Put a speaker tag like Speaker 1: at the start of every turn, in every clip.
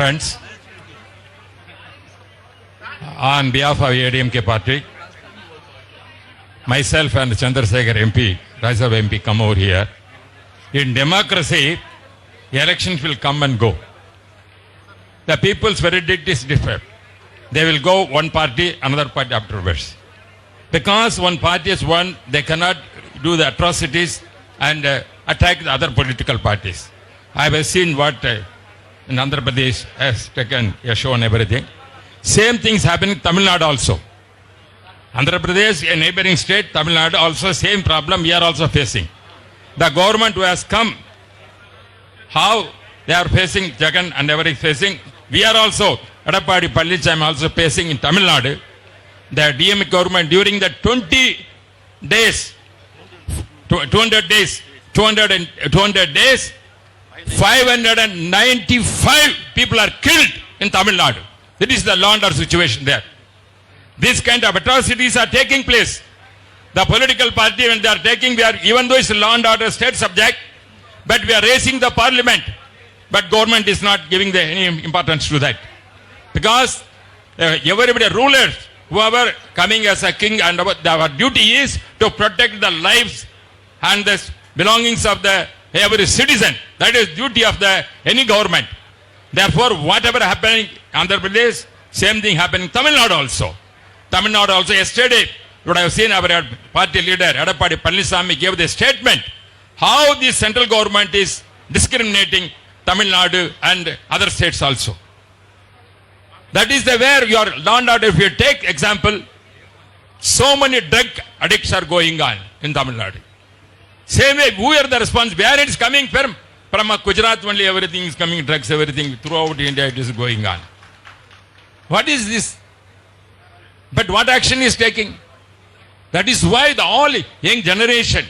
Speaker 1: friends, on behalf of ADMK party, myself and Chandrasekhar MP, Rajya Sabha MP come over here. In democracy, elections will come and go. The people's verdict is different. They will go one party, another party afterwards. Because one party is won, they cannot do the atrocities and attack the other political parties. I have seen what in Andhra Pradesh has taken, has shown everything. Same things happen in Tamil Nadu also. Andhra Pradesh, a neighboring state, Tamil Nadu also same problem we are also facing. The government who has come, how they are facing, Jagan and everything facing, we are also, Edappadi Palnichami also facing in Tamil Nadu. The DMK government during the 200 days, 595 people are killed in Tamil Nadu. That is the law and order situation there. These kind of atrocities are taking place. The political party, when they are taking, we are, even though it's a law and order state subject, but we are raising the parliament. But government is not giving any importance to that. Because everybody, rulers, whoever coming as a king, and our duty is to protect the lives and the belongings of every citizen. That is duty of any government. Therefore, whatever happening in Andhra Pradesh, same thing happening in Tamil Nadu also. Tamil Nadu also yesterday, what I have seen our party leader, Edappadi Palnichami, gave the statement how the central government is discriminating Tamil Nadu and other states also. That is where your law and order, if you take example, so many drug addicts are going on in Tamil Nadu. Same way, who are the response? Where it is coming from? From Gujarat only everything is coming, drugs, everything, throughout India it is going on. What is this? But what action is taking? That is why the all young generation,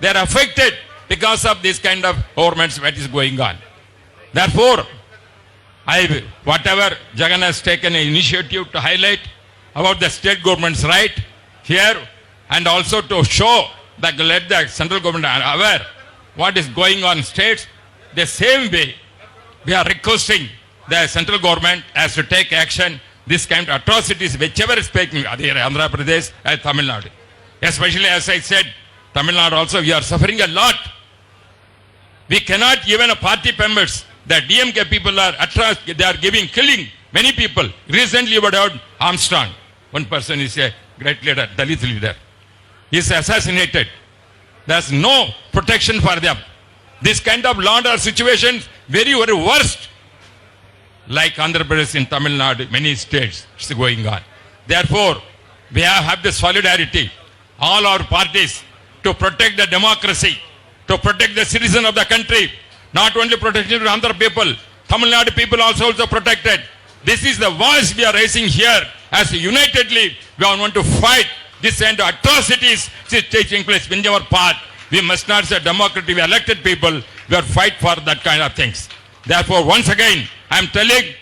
Speaker 1: they are affected because of this kind of governments that is going on. Therefore, whatever Jagan has taken an initiative to highlight about the state government's right here, and also to show that let the central government are aware what is going on in states, the same way we are requesting the central government has to take action, this kind of atrocities, whichever is taking, Andhra Pradesh and Tamil Nadu. Especially as I said, Tamil Nadu also, we are suffering a lot. We cannot, even a party members, the DMK people are they are killing many people. Recently you heard Armstrong. One person is a great leader, Dalit leader. He is assassinated. There's no protection for them. This kind of law and order situation, very, very worst. Like Andhra Pradesh in Tamil Nadu, many states, it's going on. Therefore, we have the solidarity, all our parties, to protect the democracy, to protect the citizen of the country. Not only protection to Andhra people, Tamil Nadu people also protected. This is the voice we are raising here. As unitedly, we want to fight this kind of atrocities which is taking place in our part. We must not say democracy, we elected people, we are fight for that kind of things. Therefore, once again, I am telling,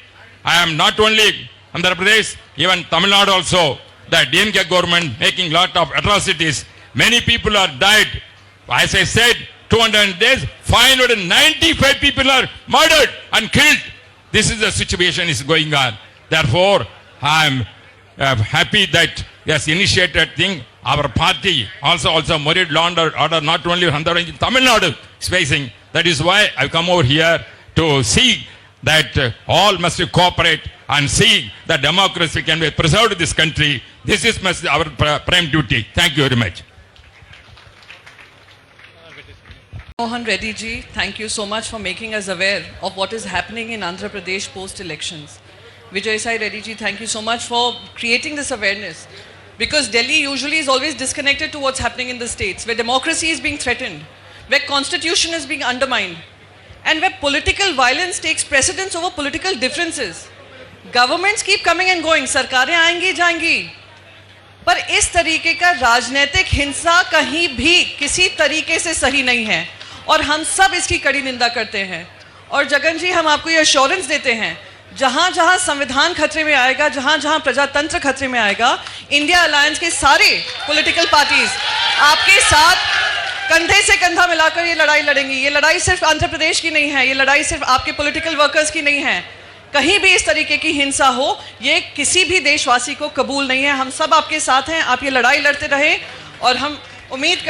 Speaker 1: I am not only Andhra Pradesh, even Tamil Nadu also, the DMK government making lot of atrocities. Many people are died. As I said, 200 days, 595 people are murdered and killed. This is the situation is going on. Therefore, I am happy that yes, initiated thing. Our party also married law and order, not only Andhra, Tamil Nadu is facing. That is why I come over here to see that all must cooperate and see that democracy can be preserved in this country. This is our prime duty. Thank you very much.
Speaker 2: Mohan Reddy ji, thank you so much for making us aware of what is happening in Andhra Pradesh post-elections. Vijay Sai Reddy ji, thank you so much for creating this awareness. Because Delhi usually is always disconnected to what's happening in the states, where democracy is being threatened, where constitution is being undermined, and where political violence takes precedence over political differences. Governments keep coming and going, सरकारें आएंगी जाएंगी, पर इस तरीके का राजनीतिक हिंसा कहीं भी किसी तरीके से सही नहीं है और हम सब इसकी कड़ी निंदा करते हैं। और जगन जी, हम आपको ये एश्योरेंस देते हैं, जहां जहां संविधान खतरे में आएगा, जहां जहां प्रजातंत्र खतरे में आएगा, इंडिया अलायंस के सारे पॉलिटिकल पार्टीज आपके साथ कंधे से कंधा मिलाकर ये लड़ाई लड़ेंगी। ये लड़ाई सिर्फ आंध्र प्रदेश की नहीं है, ये लड़ाई सिर्फ आपके पॉलिटिकल वर्कर्स की नहीं है, कहीं भी इस तरीके की हिंसा हो, ये किसी भी देशवासी को कबूल नहीं है। हम सब आपके साथ हैं, आप ये लड़ाई लड़ते रहें और हम उम्मीद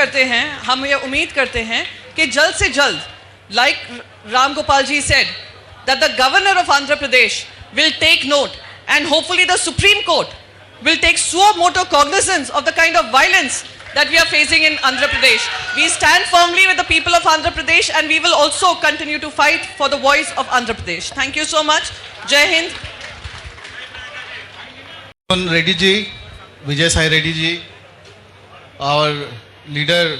Speaker 2: करते हैं कि जल्द से जल्द, like Ram Gopal ji said, that the governor of Andhra Pradesh will take note and hopefully the Supreme Court will take suo moto cognizance of the kind of violence that we are facing in Andhra Pradesh. We stand firmly with the people of Andhra Pradesh and we will also continue to fight for the voice of Andhra Pradesh. Thank you so much. Jai Hind.
Speaker 3: Reddy ji, Vijay Sai Reddy ji, our leader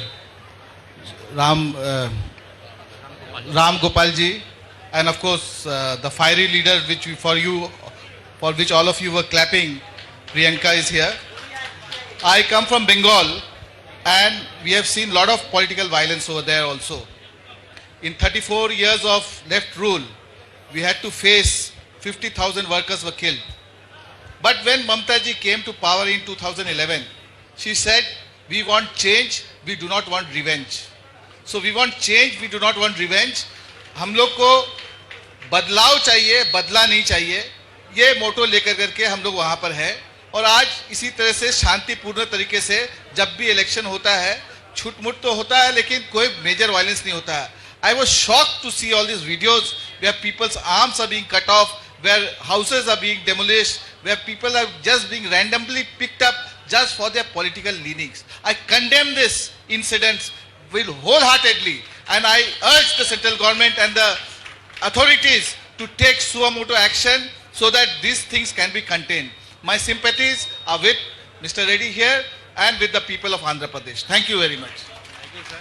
Speaker 3: Ram Gopal ji, and of course the fiery leader for which all of you were clapping, Priyanka is here. I come from Bengal and we have seen a lot of political violence over there also. In 34 years of left rule, we had to face 50,000 workers were killed. But when Mamta ji came to power in 2011, she said, we want change, we do not want revenge. So we want change, we do not want revenge. हम लोग को बदलाव चाहिए, बदला नहीं चाहिए, ये मोटो लेकर करके हम लोग वहाँ पर है। और आज इसी तरह से शांतिपूर्ण तरीके से जब भी इलेक्शन होता है, छूट-मुट तो होता है लेकिन कोई मेजर वायलेंस नहीं होता है। I was shocked to see all these videos where people's arms are being cut off, where houses are being demolished, where people are just being randomly picked up just for their political leanings. I condemn this incidents wholeheartedly, and I urge the central government and the authorities to take suo moto action so that these things can be contained. My sympathies are with Mr. Reddy here and with the people of Andhra Pradesh. Thank you very much. Thank you, sir.